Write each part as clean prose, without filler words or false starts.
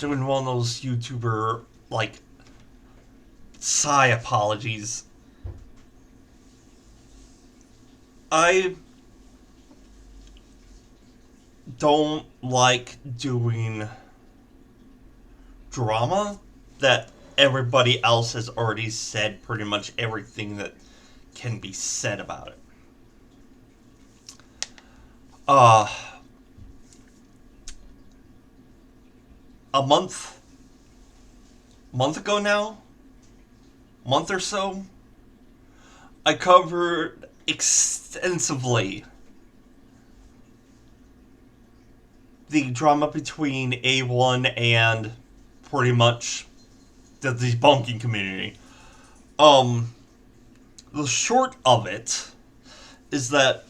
doing one of those YouTuber, like, sigh apologies. I don't like doing drama that everybody else has already said pretty much everything that can be said about it. Uh, a month ago now, month or so, I covered extensively the drama between A1 and pretty much the debunking community. The short of it is that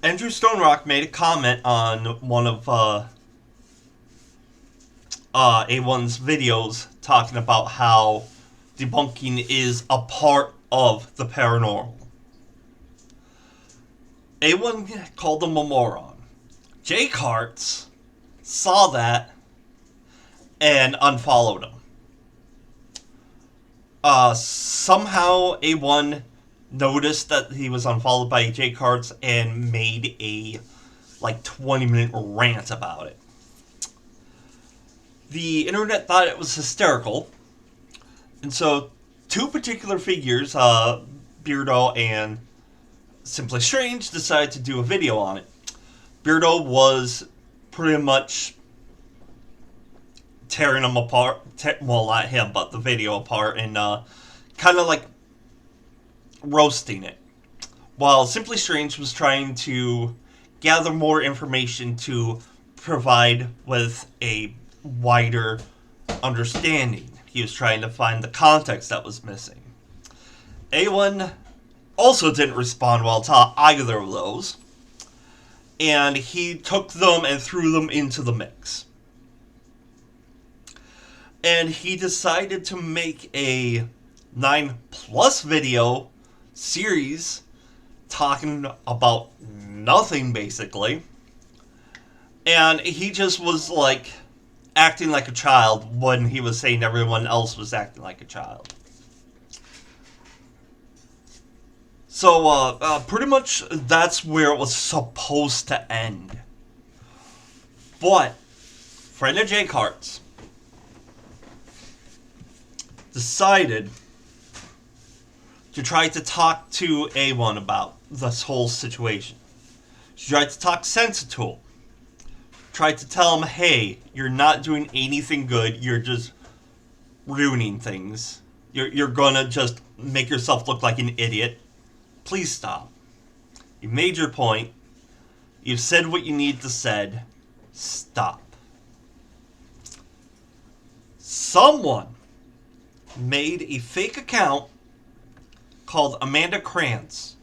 Andrew Stone Rock made a comment on one of A1's videos talking about how debunking is a part of the paranormal. A1 called him a moron. Jake Hartz saw that and unfollowed him. Somehow A1 noticed that he was unfollowed by Jake Hartz and made a 20-minute rant about it. The internet thought it was hysterical, and so two particular figures, Beardo and Simply Strange, decided to do a video on it. Beardo was pretty much tearing him apart, well, not him, but the video apart, and kind of like roasting it. While Simply Strange was trying to gather more information to provide with a wider understanding. He was trying to find the context that was missing. A1 also didn't respond well to either of those, and he took them and threw them into the mix. And he decided to make a 9+ video series talking about nothing, basically. And he just was acting like a child when he was saying everyone else was acting like a child. So, pretty much that's where it was supposed to end. But, friend of Jake Hartz decided to try to talk to A1 about this whole situation. She tried to talk sense to him. Tried to tell him, hey, you're not doing anything good, you're just ruining things. You're gonna just make yourself look like an idiot. Please stop. You made your point. You've said what you need to said. Stop. Someone made a fake account called Amanda Krantz.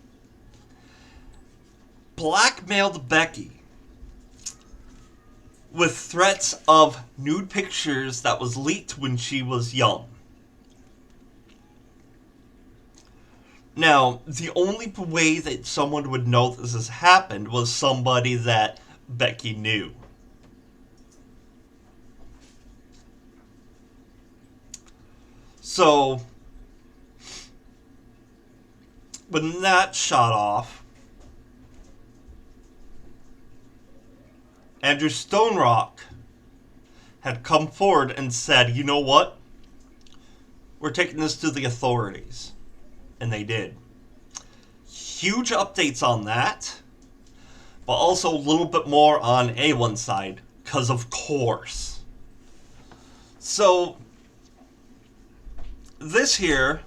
Blackmailed Becky with threats of nude pictures that was leaked when she was young. Now, the only way that someone would know this has happened was somebody that Becky knew. So, when that shot off, Andrew Stone Rock had come forward and said, you know what? We're taking this to the authorities. And they did. Huge updates on that, but also a little bit more on A1's side, because of course. So, this here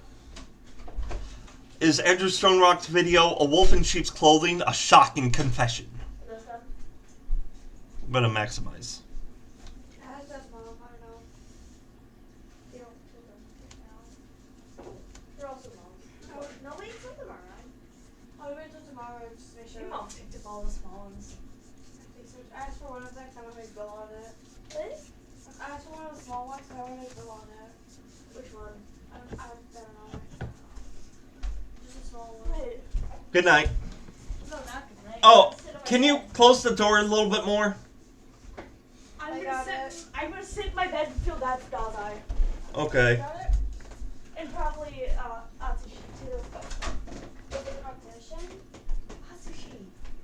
is Andrew Stone Rock's video, A Wolf in Sheep's Clothing, a Shocking Confession. I'm going to maximize. Your mom picked up all the small ones. I asked for one of them, I want to go on it. Really? I asked for one of the small ones, I want to go on it. Which one? I don't know. Just a small one. Wait. Good night. No, not good night. Oh, can you close the door a little bit more? I'm I gonna got sit I'm gonna sit in my bed until Dad's God's eye. Okay. Got it? And probably, Atsushi too. With the competition? Atsushi.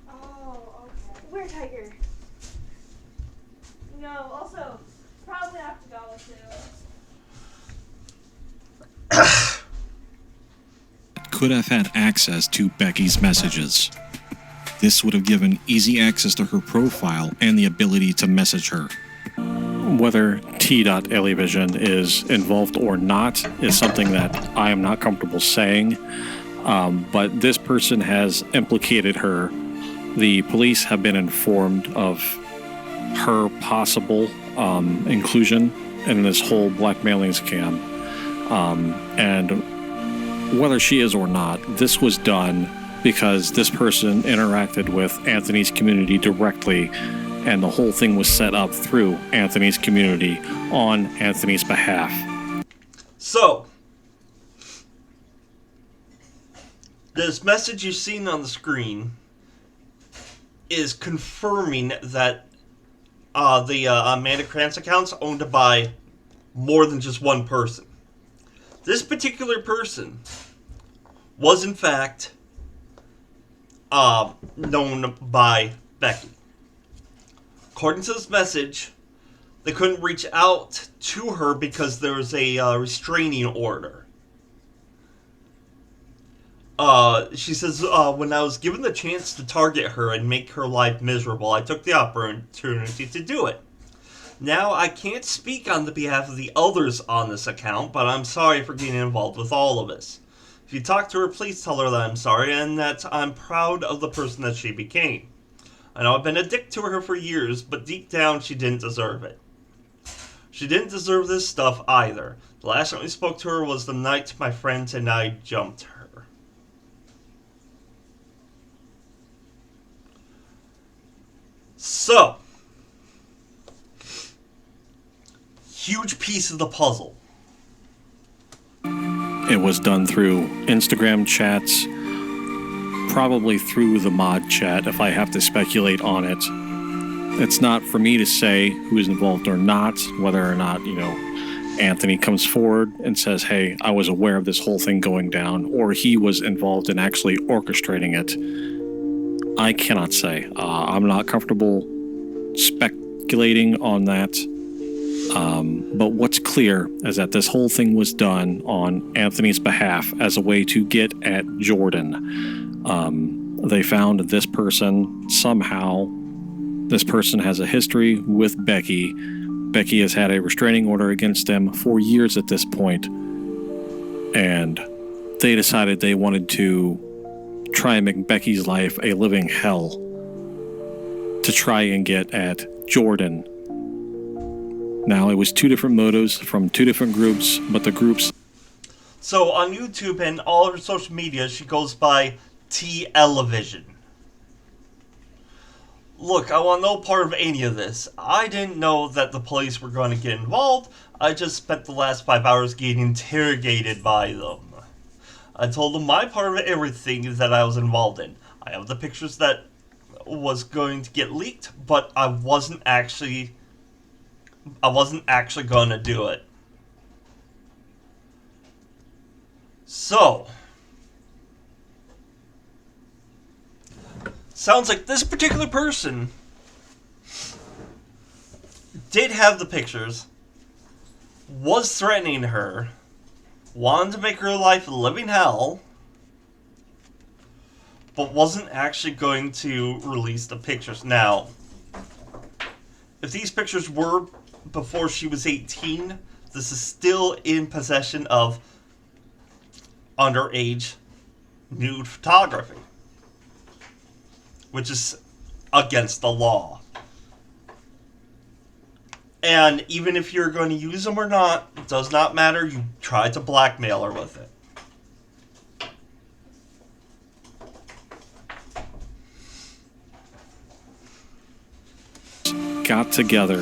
Oh, okay. We're Tiger. No, also, probably Aftergala too. Could have had access to Becky's messages. This would have given easy access to her profile and the ability to message her. Whether T.Alivision is involved or not is something that I am not comfortable saying, but this person has implicated her. The police have been informed of her possible inclusion in this whole blackmailing scam, and whether she is or not, this was done because this person interacted with Anthony's community directly, and the whole thing was set up through Anthony's community on Anthony's behalf. So, this message you've seen on the screen is confirming that the Amanda Krantz account's owned by more than just one person. This particular person was, in fact, known by Becky. According to this message, they couldn't reach out to her because there was a restraining order. She says, when I was given the chance to target her and make her life miserable, I took the opportunity to do it. Now, I can't speak on the behalf of the others on this account, but I'm sorry for getting involved with all of this. If you talk to her, please tell her that I'm sorry and that I'm proud of the person that she became. I know I've been a dick to her for years, but deep down, she didn't deserve it. She didn't deserve this stuff either. The last time we spoke to her was the night my friends and I jumped her. So, huge piece of the puzzle. It was done through Instagram chats, probably through the mod chat if I have to speculate on it. It's not for me to say who's involved or not, whether or not, Anthony comes forward and says, hey, I was aware of this whole thing going down, or he was involved in actually orchestrating it. I cannot say. I'm not comfortable speculating on that. But what's clear is that this whole thing was done on Anthony's behalf as a way to get at Jordan. They found this person somehow. This person has a history with Becky. Becky has had a restraining order against them for years at this point. And they decided they wanted to try and make Becky's life a living hell to try and get at Jordan. Now, it was two different motives from two different groups, but the groups... So, on YouTube and all her social media, she goes by T.Alivision. Look, I want no part of any of this. I didn't know that the police were going to get involved. I just spent the last 5 hours getting interrogated by them. I told them my part of everything that I was involved in. I have the pictures that was going to get leaked, but I wasn't actually going to do it. So, sounds like this particular person did have the pictures, was threatening her, wanted to make her life a living hell, but wasn't actually going to release the pictures. Now, if these pictures were before she was 18, this is still in possession of underage nude photography, which is against the law. And even if you're going to use them or not, it does not matter. You tried to blackmail her with it. got together,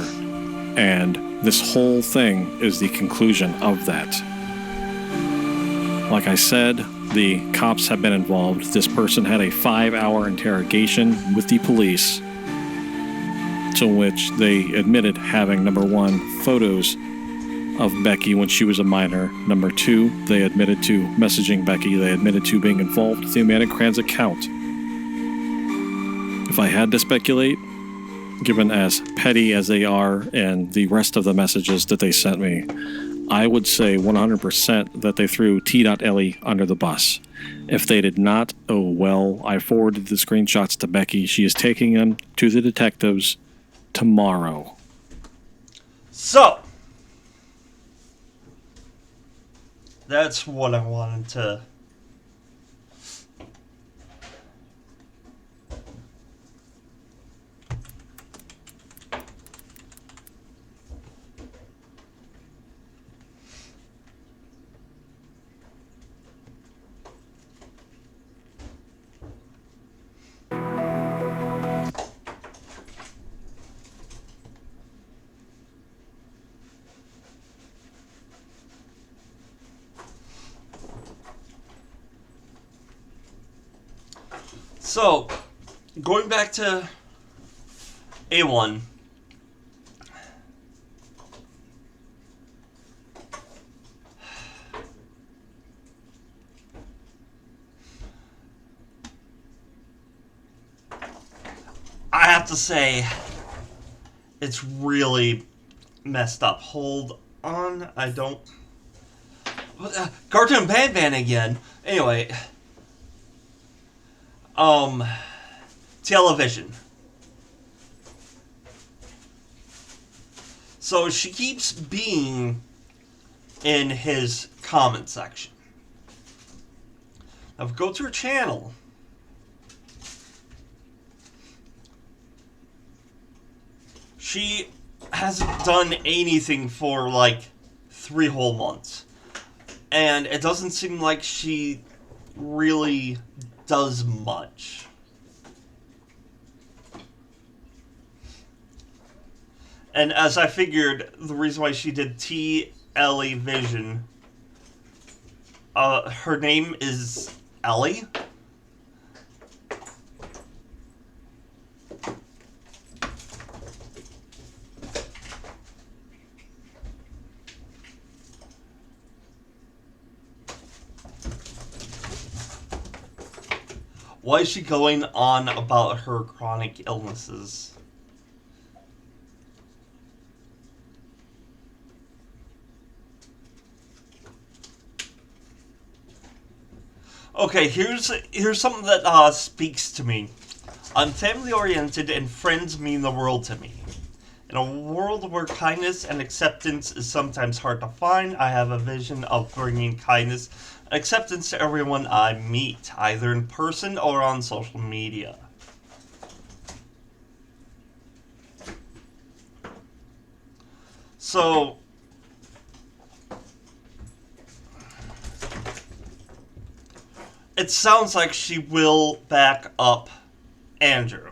and this whole thing is the conclusion of that. Like I said, the cops have been involved. This person had a 5-hour interrogation with the police. to which they admitted having, number one, photos of Becky when she was a minor. Number two, they admitted to messaging Becky. They admitted to being involved with the Amanda Kranz account. If I had to speculate, given as petty as they are and the rest of the messages that they sent me, I would say 100% that they threw T.Ellie under the bus. If they did not, oh well, I forwarded the screenshots to Becky. She is taking them to the detectives tomorrow. So, that's what I wanted to... So, going back to A1, I have to say, it's really messed up. Hold on, I don't... Cartoon Ban again. Anyway... television. So she keeps being in his comment section. Now if we go to her channel, she hasn't done anything for like 3 whole months. And it doesn't seem like she really does much. And as I figured, the reason why she did T.Ellie Vision, her name is Ellie. Why is she going on about her chronic illnesses? Okay, here's something that speaks to me. I'm family-oriented and friends mean the world to me. In a world where kindness and acceptance is sometimes hard to find, I have a vision of bringing kindness and acceptance to everyone I meet, either in person or on social media. So, it sounds like she will back up Andrew.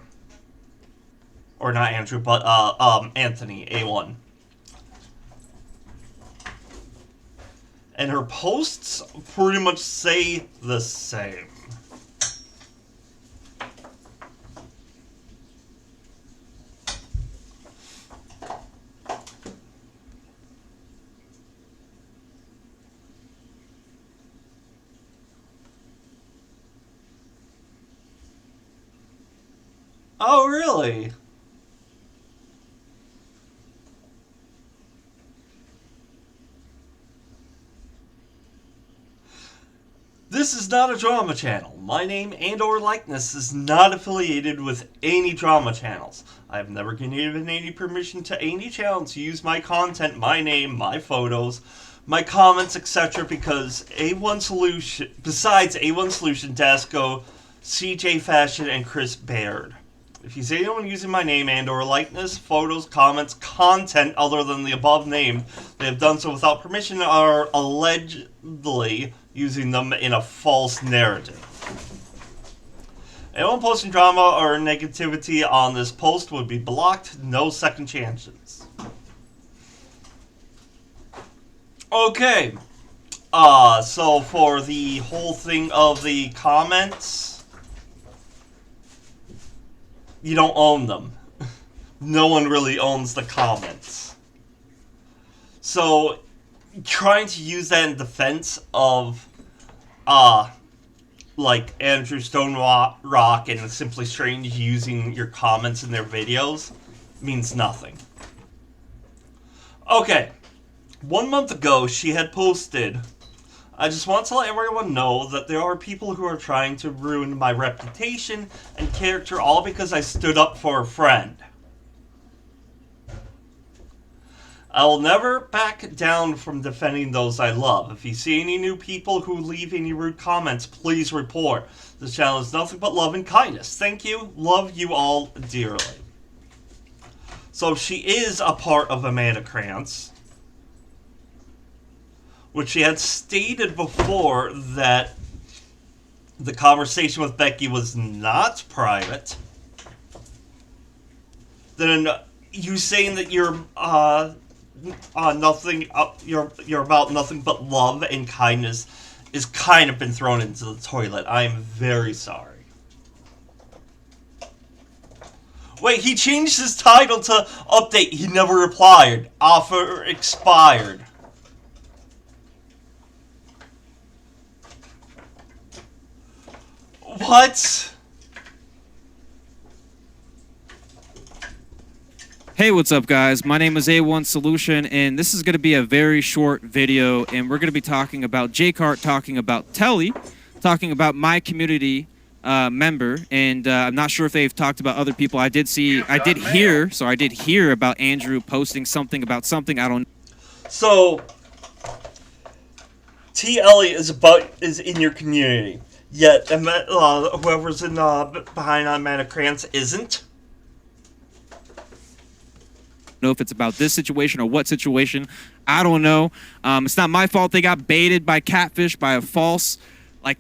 Or not Andrew, but Anthony, A1. And her posts pretty much say the same. Oh, really? This is not a drama channel. My name and or likeness is not affiliated with any drama channels. I have never given any permission to any channel to use my content, my name, my photos, my comments, etc. because A1 Solution, besides A1 Solution, Dasco, CJ Fashion, and Chris Baird. If you see anyone using my name and or likeness, photos, comments, content other than the above named, they have done so without permission or are allegedly using them in a false narrative. Anyone posting drama or negativity on this post would be blocked, no second chances. Okay, so for the whole thing of the comments, you don't own them. no one really owns the comments. So, trying to use that in defense of, like Andrew Stone Rock and Simply Strange using your comments in their videos means nothing. Okay, 1 month ago she had posted, I just want to let everyone know that there are people who are trying to ruin my reputation and character all because I stood up for a friend. I will never back down from defending those I love. If you see any new people who leave any rude comments, please report. This channel is nothing but love and kindness. Thank you. Love you all dearly. So she is a part of Amanda Krantz, which she had stated before that the conversation with Becky was not private. Then you saying that you're you're about nothing but love and kindness is kind of been thrown into the toilet. I am very sorry. Wait, he changed his title to update. He never replied. Offer expired. What? Hey, what's up, guys? My name is A1 Solution, and this is going to be a very short video, and we're going to be talking about J-Cart, talking about Telly, talking about my community member, and I'm not sure if they've talked about other people. I did hear about Andrew posting something about something. I don't. So, T. Elliott is in your community, yet whoever's in behind Amanda Krantz isn't. Know if it's about this situation or what situation. I don't know. It's not my fault they got baited by Catfish, by a false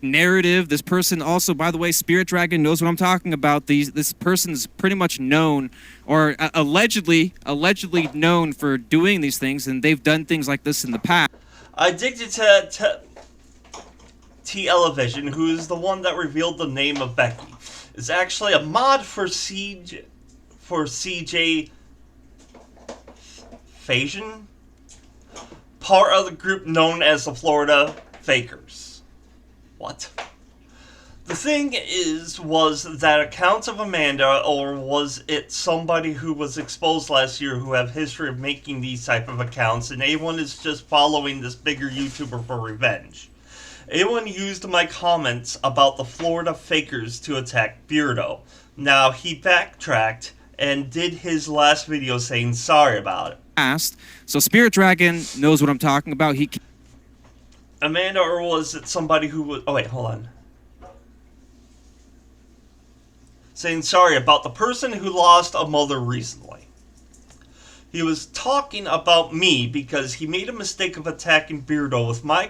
narrative. This person also, by the way, Spirit Dragon knows what I'm talking about. This person's pretty much known, or allegedly known for doing these things, and they've done things like this in the past. Addicted to T. Elevision, who is the one that revealed the name of Becky, is actually a mod for CJ Fasion, part of the group known as the Florida Fakers. What? The thing was that accounts of Amanda, or was it somebody who was exposed last year who have history of making these type of accounts, and A1 is just following this bigger YouTuber for revenge. A1 used my comments about the Florida Fakers to attack Beardo. Now, he backtracked and did his last video saying sorry about it. So Spirit Dragon knows what I'm talking about. Amanda, or was it somebody who was... Oh, wait, hold on. Saying sorry about the person who lost a mother recently. He was talking about me because he made a mistake of attacking Beardo with my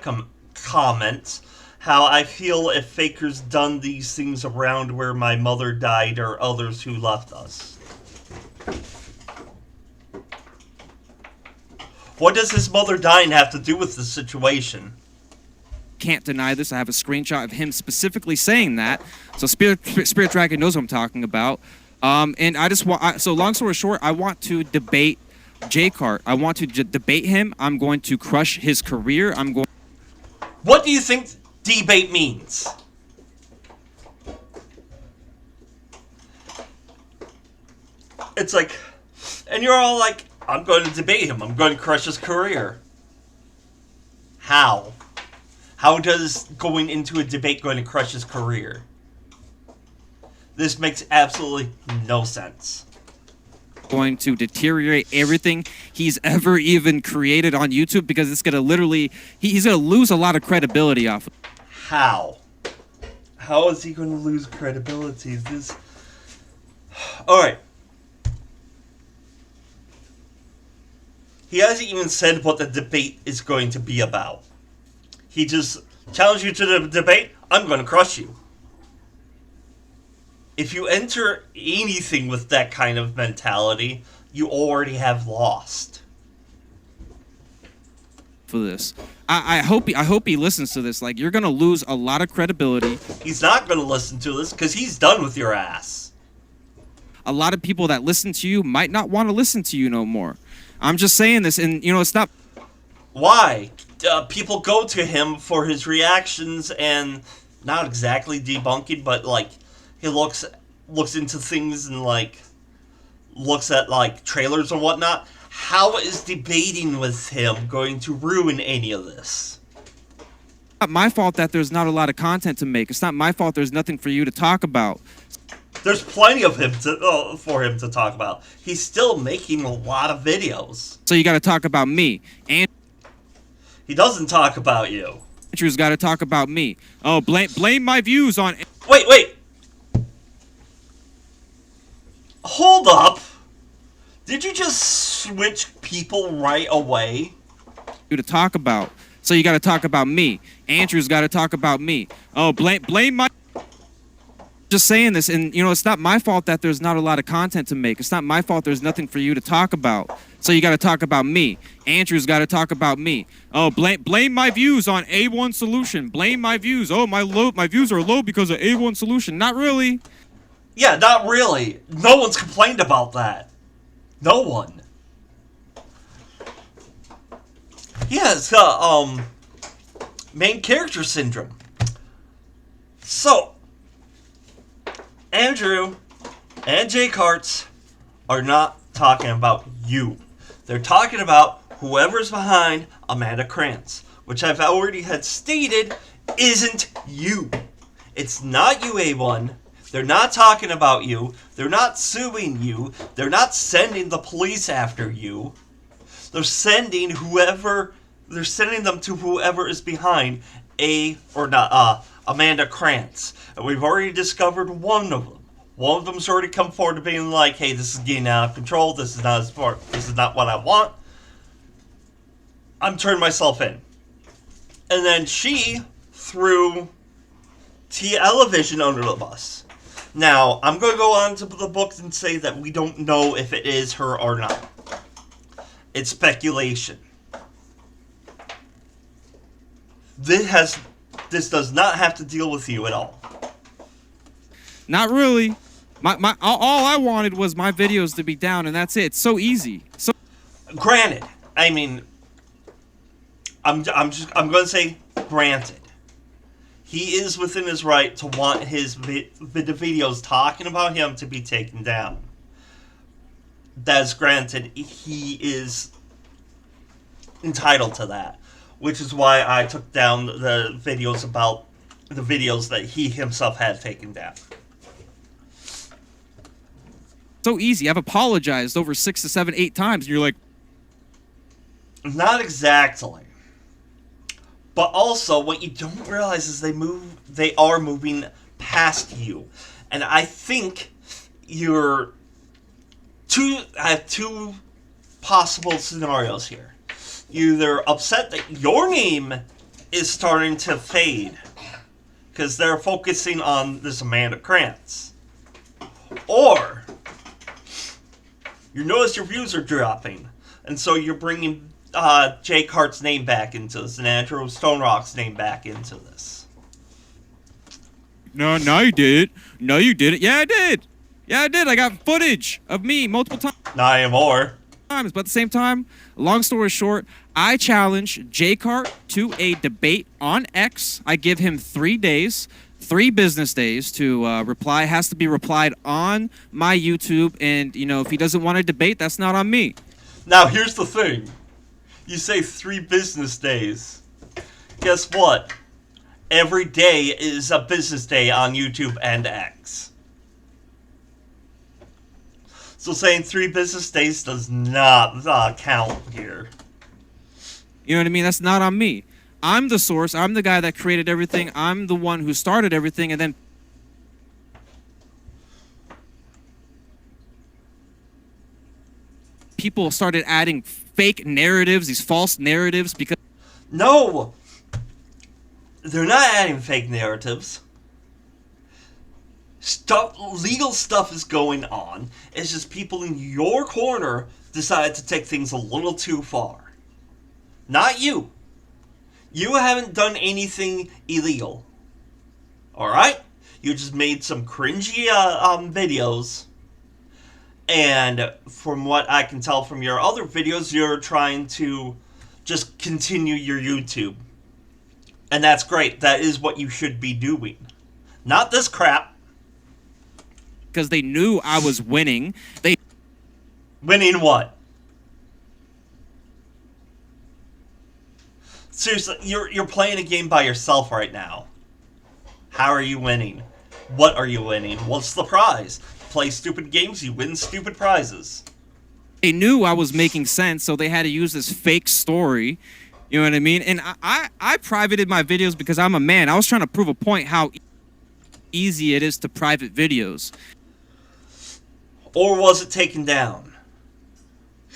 comments. How I feel if Fakers done these things around where my mother died or others who left us. What does his mother dying have to do with the situation? Can't deny this. I have a screenshot of him specifically saying that. So Spirit Dragon knows what I'm talking about. And I just want... So long story short, I want to debate J-Cart. I want to debate him. I'm going to crush his career. What do you think debate means? It's like... And you're all like... I'm going to debate him. I'm going to crush his career. How? How does going into a debate going to crush his career? This makes absolutely no sense. Going to deteriorate everything he's ever even created on YouTube because it's going to literally... He's going to lose a lot of credibility off of it. How? How is he going to lose credibility? This... Alright. He hasn't even said what the debate is going to be about. He just challenged you to the debate, I'm going to crush you. If you enter anything with that kind of mentality, you already have lost. For this. I hope he listens to this. Like, you're going to lose a lot of credibility. He's not going to listen to this because he's done with your ass. a lot of people that listen to you might not want to listen to you no more. I'm just saying this, and it's not. Why? People go to him for his reactions and not exactly debunking, but like he looks into things and like looks at like trailers and whatnot. How is debating with him going to ruin any of this? Not my fault that there's not a lot of content to make. It's not my fault there's nothing for you to talk about. There's plenty of him for him to talk about. He's still making a lot of videos. So you got to talk about me. And He doesn't talk about you. Andrew's got to talk about me. Oh, blame my views on Wait. Hold up. Did you just switch people right away? you to talk about. So you got to talk about me. Andrew's got to talk about me. Oh, blame my. Just saying this, and it's not my fault that there's not a lot of content to make. It's not my fault there's nothing for you to talk about. So you got to talk about me. Andrew's got to talk about me. Oh, blame my views on A1 Solution. Blame my views. Oh, my views are low because of A1 Solution. Not really. Yeah, not really. No one's complained about that. No one. Yeah, it's main character syndrome. So, Andrew and Jake Hartz are not talking about you. They're talking about whoever's behind Amanda Krantz, which I've already had stated isn't you. It's not you, A1. They're not talking about you. They're not suing you. They're not sending the police after you. They're sending them to whoever is behind Amanda Krantz. And we've already discovered one of them. One of them's already come forward to being like, hey, this is getting out of control. This is not what I want. I'm turning myself in. And then she threw Television under the bus. Now, I'm going to go on to the books and say that we don't know if it is her or not. It's speculation. This does not have to deal with you at all. Not really. All I wanted was my videos to be down, and that's it. It's so easy. So Granted, I mean, I'm going to say granted. He is within his right to want his the videos talking about him to be taken down. That's granted. He is entitled to that, which is why I took down the videos about the videos that he himself had taken down. so easy. I've apologized over 6 to 7, 8 times, and you're like, Not exactly. But also, what you don't realize is they are moving past you. And I think I have two possible scenarios here. You're either upset that your name is starting to fade because they're focusing on this Amanda Krantz. Or you notice your views are dropping, and so you're bringing Jake Hart's name back into this and Andrew Stonerock's name back into this. no, you did it. No, you did it. Yeah, I did. Yeah, I did. I got footage of me multiple Not anymore. times. But at the same time, long story short, I challenge Jake Hart to a debate on X. I give him 3 days. 3 business days to reply. Has to be replied on my YouTube, and if he doesn't want to debate, that's not on me. Now, here's the thing. You say 3 business days. Guess what? Every day is a business day on YouTube and X. So saying 3 business days does not count here. You know what I mean? That's not on me. I'm the source. I'm the guy that created everything. I'm the one who started everything, and then people started adding fake narratives, these false narratives, because No! They're not adding fake narratives. Legal stuff is going on. It's just people in your corner decided to take things a little too far. Not you. You haven't done anything illegal. Alright? You just made some cringy videos. And from what I can tell from your other videos, you're trying to just continue your YouTube. And that's great. That is what you should be doing. Not this crap. because they knew I was winning. They Winning what? Seriously, you're playing a game by yourself right now. How are you winning? What are you winning? What's the prize? Play stupid games, you win stupid prizes. they knew I was making sense, so they had to use this fake story. You know what I mean? And I privated my videos because I'm a man. I was trying to prove a point how easy it is to private videos. Or was it taken down?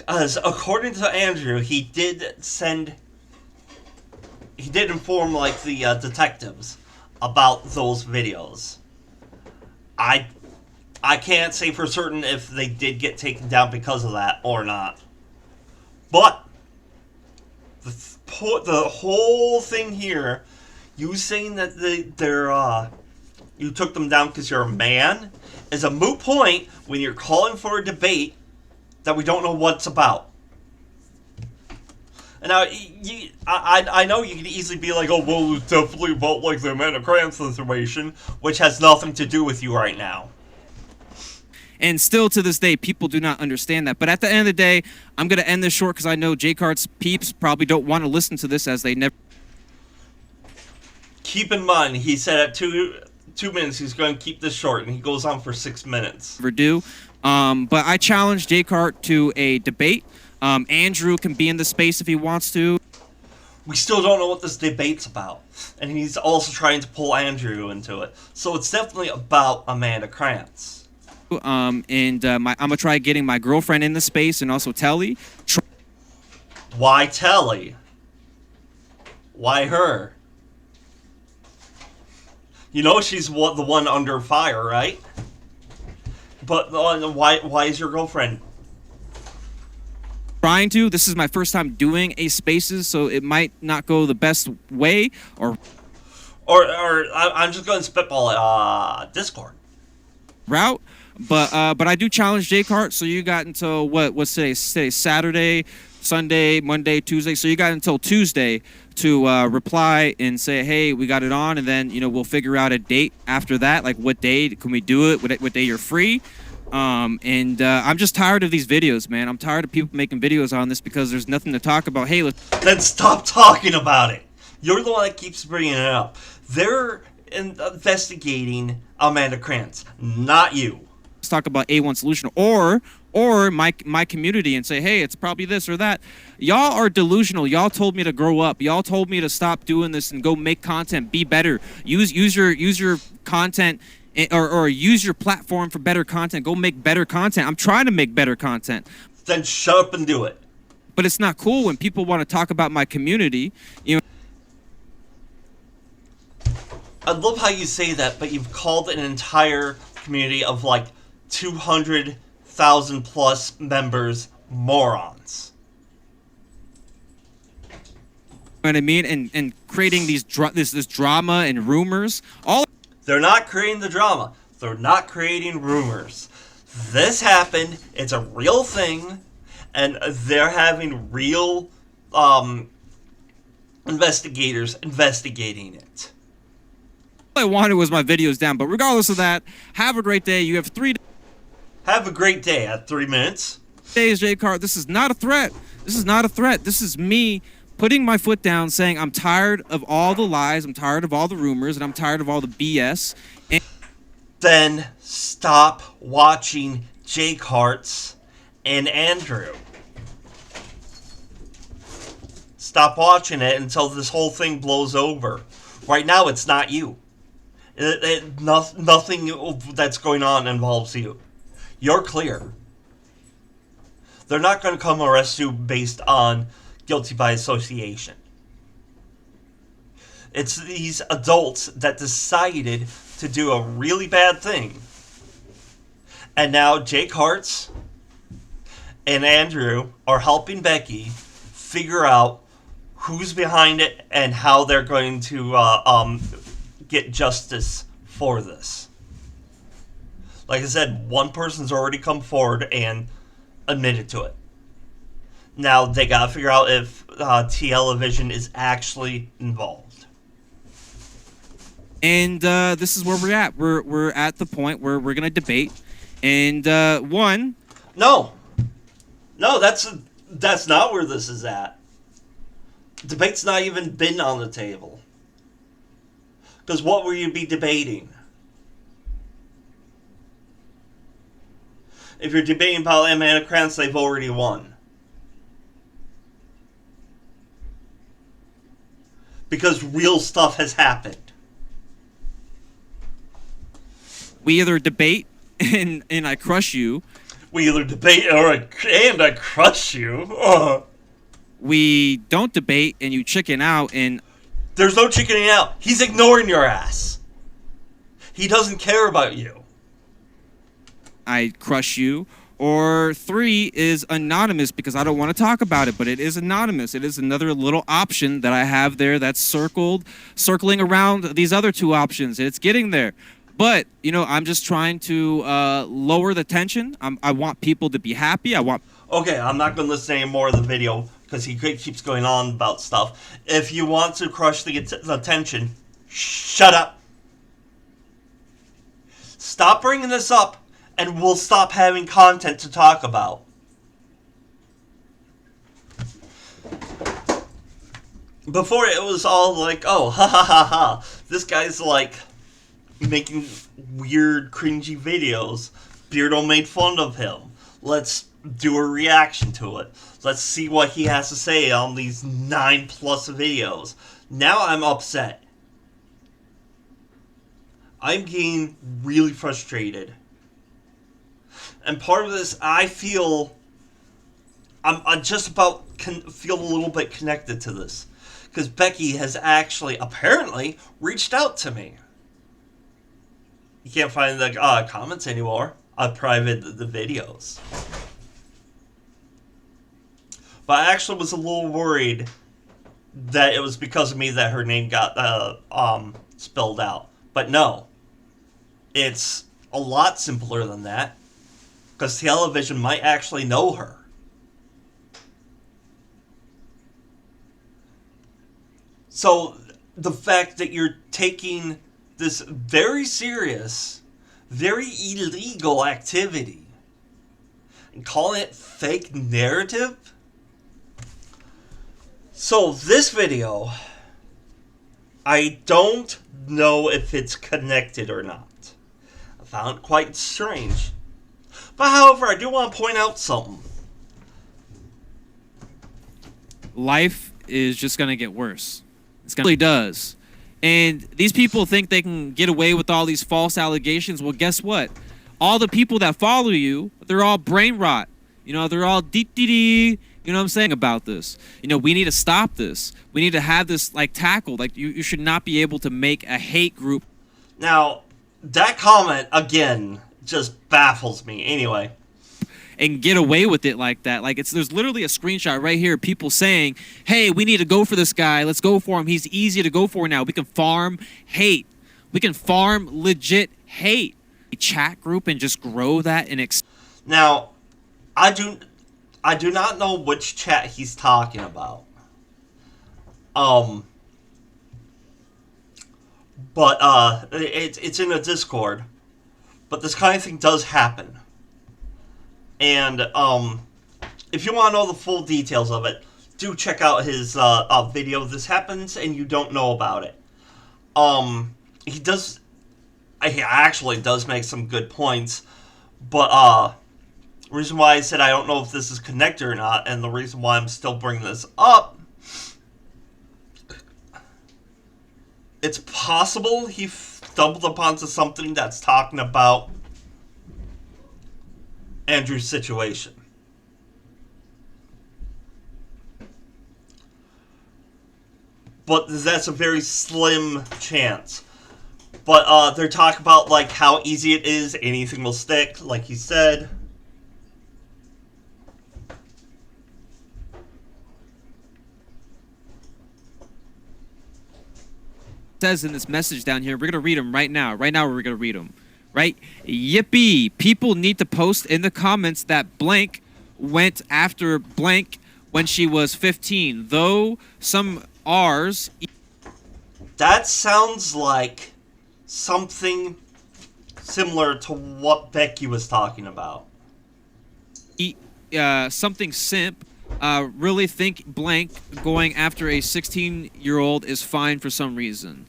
As according to Andrew, he did inform like the detectives about those videos. I can't say for certain if they did get taken down because of that or not. But the whole thing here, you saying that you took them down because you're a man, is a moot point when you're calling for a debate that we don't know what's about. And now, I know you could easily be like, oh, well, it's definitely about like the Amanda Krantz situation, which has nothing to do with you right now. And still to this day, people do not understand that. But at the end of the day, I'm going to end this short because I know J-Cart's peeps probably don't want to listen to this as they never Keep in mind, he said at 2 minutes he's going to keep this short, and he goes on for 6 minutes. do. But I challenge J-Cart to a debate. Andrew can be in the space if he wants to. We still don't know what this debate's about. And he's also trying to pull Andrew into it. So it's definitely about Amanda Krantz. I'm gonna try getting my girlfriend in the space and also Telly. Why Telly? Why her? You know she's the one under fire, right? But why is your girlfriend? Trying to. This is my first time doing a spaces, so it might not go the best way or I'm just going to spitball it. Discord. route. But I do challenge J-Cart. So you got until what's today? Saturday, Sunday, Monday, Tuesday. So you got until Tuesday to reply and say, hey, we got it on, and then we'll figure out a date after that. Like what day can we do it? What day you're free? I'm just tired of these videos, man. I'm tired of people making videos on this because there's nothing to talk about. Hey, Then stop talking about it. You're the one that keeps bringing it up. They're investigating Amanda Krantz, not you. let's talk about A1 Solution or my community and say, hey, it's probably this or that. Y'all are delusional. Y'all told me to grow up. Y'all told me to stop doing this and go make content, be better. Use your content or use your platform for better content. Go make better content. I'm trying to make better content. Then shut up and do it. But it's not cool when people want to talk about my community. I love how you say that, but you've called an entire community of like 200,000 plus members morons. You know what I mean? And creating this drama and rumors. They're not creating the drama. They're not creating rumors. This happened. It's a real thing. And they're having real investigators investigating it. All I wanted was my videos down. But regardless of that, have a great day. You have 3 Have a great day at 3 minutes. days, J-Cart. This is not a threat. This is not a threat. This is me putting my foot down, saying I'm tired of all the lies, I'm tired of all the rumors, and I'm tired of all the BS. Then stop watching J-Carts and Andrew. Stop watching it until this whole thing blows over. Right now, it's not you. Nothing that's going on involves you. You're clear. They're not going to come arrest you based on guilty by association. It's these adults that decided to do a really bad thing. And now Jake Hartz and Andrew are helping Becky figure out who's behind it and how they're going to get justice for this. Like I said, one person's already come forward and admitted to it. Now they gotta figure out if Television is actually involved. And this is where we're at. We're at the point where we're gonna debate. And one, No, that's not where this is at. Debate's not even been on the table. Because what will you be debating? If you're debating about Amanda Krantz, they've already won. Because real stuff has happened. we either debate and I crush you. We either debate and I crush you. We don't debate and you chicken out, and There's no chickening out. He's ignoring your ass. He doesn't care about you. I crush you. Or 3 is anonymous because I don't want to talk about it, but it is anonymous. It is another little option that I have there that's circling around these other 2 options. It's getting there. But, you know, I'm just trying to lower the tension. I want people to be happy. Okay, I'm not going to listen to any more of the video because he keeps going on about stuff. If you want to crush the attention, shut up. Stop bringing this up, and we'll stop having content to talk about. Before it was all like, oh, ha ha ha ha. This guy's like making weird, cringy videos. Beardo made fun of him. Let's do a reaction to it. Let's see what he has to say on these 9+ videos. Now I'm upset. I'm getting really frustrated. And part of this, I feel I'm just about feel a little bit connected to this. Because Becky has actually, apparently, reached out to me. You can't find the comments anymore. I private the videos. But I actually was a little worried that it was because of me that her name got spelled out. But no. It's a lot simpler than that. Because Television might actually know her. So, the fact that you're taking this very serious, very illegal activity and calling it fake narrative. So, this video, I don't know if it's connected or not. I found it quite strange. But however, I do want to point out something. Life is just going to get worse. It really does. And these people think they can get away with all these false allegations. Well, guess what? All the people that follow you, they're all brain rot. You know, they're all dee-dee-dee. You know what I'm saying about this? You know, we need to stop this. We need to have this, like, tackled. Like, you should not be able to make a hate group. Now, that comment, again, just baffles me. Anyway. And get away with it like that. Like, there's literally a screenshot right here. People saying, hey, we need to go for this guy. Let's go for him. He's easy to go for now. We can farm hate. We can farm legit hate. A chat group and just grow that and now, I do not know which chat he's talking about. But it's in a Discord. But this kind of thing does happen. And if you want to know the full details of it, do check out his video. This happens and you don't know about it. He actually does make some good points. But the reason why I said I don't know if this is connected or not, and the reason why I'm still bringing this up, it's possible he stumbled upon something that's talking about Andrew's situation. But that's a very slim chance. But they're talking about like how easy it is, anything will stick, like he said. says in this message down here, we're going to read them right now. Right now we're going to read them. right? Yippee! People need to post in the comments that blank went after blank when she was 15. Though some R's. That sounds like something similar to what Becky was talking about. Something simp. Really think blank going after a 16-year-old is fine for some reason.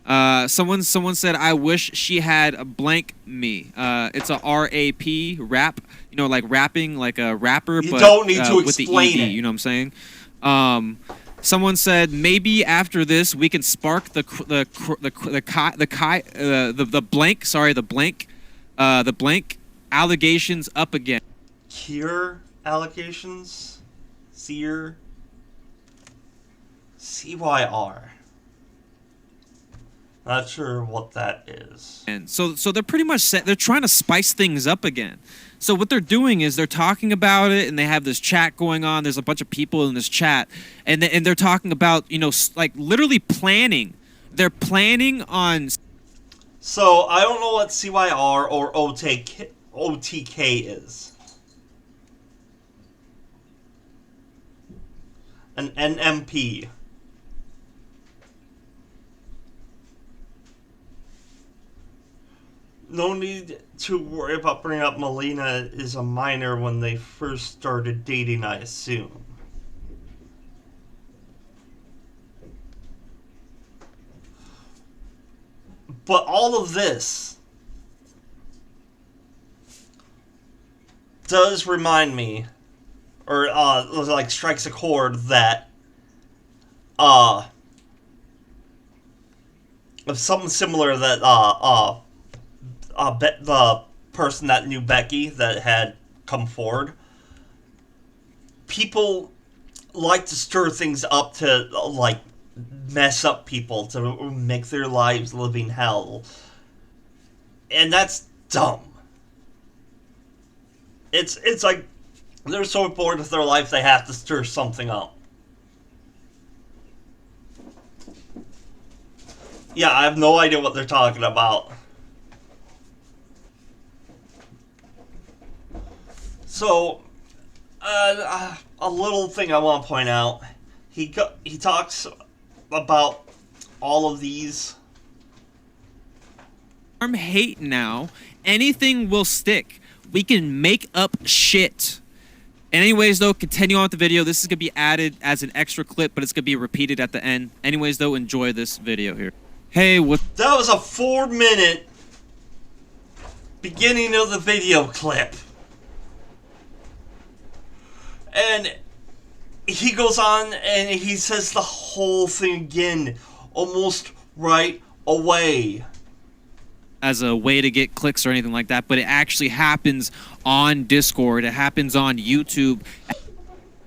Someone said, I wish she had a blank me. It's a R-A-P, rap, you know, like rapping, like a rapper, You but don't need to with the explain ED, it. you know what I'm saying? Someone said, maybe after this we can spark the blank allegations up again. Cure allegations? Seer? CYR. Not sure what that is. And so they're pretty much they're trying to spice things up again. So what they're doing is they're talking about it, and they have this chat going on. There's a bunch of people in this chat, and they're talking about, you know, like literally planning. They're planning on. So I don't know what CYR or OTK is. An NMP. No need to worry about bringing up Melina is a minor when they first started dating, I assume. But all of this does remind me, or like strikes a chord that of something similar that the person that knew Becky that had come forward. People like to stir things up to like mess up people, to make their lives living hell, and that's dumb. It's like they're so bored with their life they have to stir something up. Yeah, I have no idea what they're talking about. So, a little thing I want to point out. He talks about all of these. Hate now. Anything will stick. We can make up shit. Anyways, though, continue on with the video. This is going to be added as an extra clip, but it's going to be repeated at the end. Anyways, though, enjoy this video here. Hey, what? That was a 4-minute beginning of the video clip. And he goes on and he says the whole thing again, almost right away. As a way to get clicks or anything like that, but it actually happens on Discord. It happens on YouTube.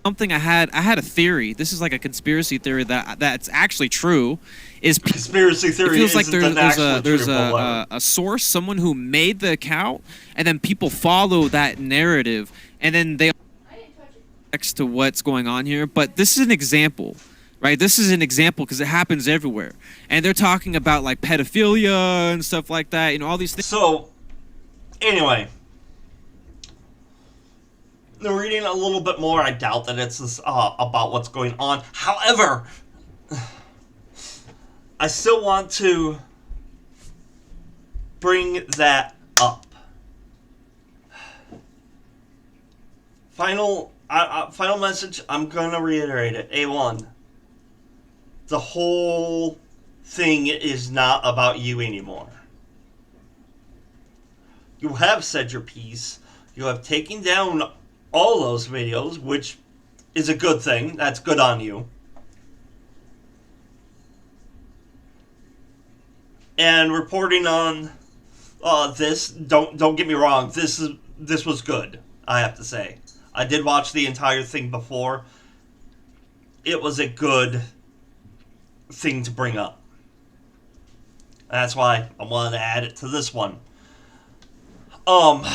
Something I had a theory. This is like a conspiracy theory that's actually true. Is Conspiracy theory. It feels like there's a source, someone who made the account, and then people follow that narrative, and then they next to what's going on here. But this is an example, right? This is an example because it happens everywhere, and they're talking about like pedophilia and stuff like that, you know, all these things. So, anyway, reading a little bit more, I doubt that it's this, about what's going on. However, I still want to bring that up. Final message, I'm going to reiterate it. A1. The whole thing is not about you anymore. You have said your piece. You have taken down all those videos, which is a good thing. That's good on you. And reporting on this, don't get me wrong, this was good, I have to say. I did watch the entire thing before. It was a good thing to bring up. That's why I wanted to add it to this one. But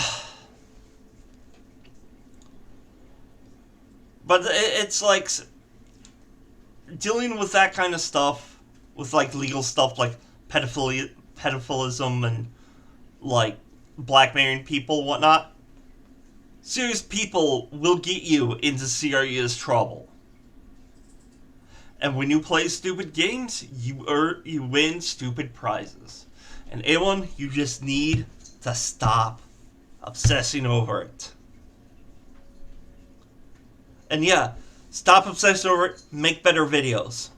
it's like dealing with that kind of stuff, with like legal stuff like pedophilism and like blackmailing people and whatnot, serious people will get you into serious trouble. And when you play stupid games, you win stupid prizes. And anyone, you just need to stop obsessing over it. And yeah, stop obsessing over it, make better videos.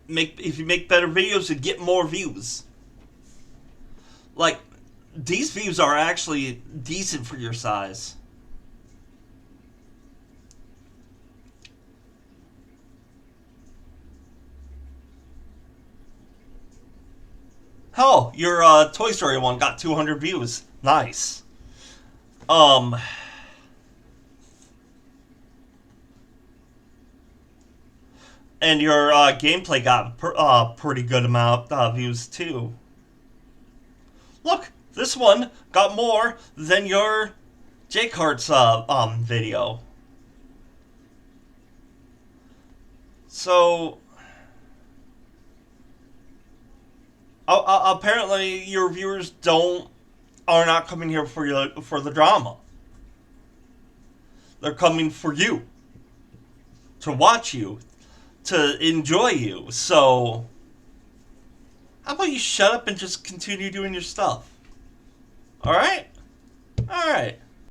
If you make better videos, you get more views. Like, these views are actually decent for your size. Oh, your Toy Story one got 200 views. Nice. And your gameplay got pretty good amount of views too. Look, this one got more than your J-Kart's video. So apparently your viewers are not coming here for the drama. They're coming for you, to watch you, to enjoy you. So how about you shut up and just continue doing your stuff? Alright? Alright.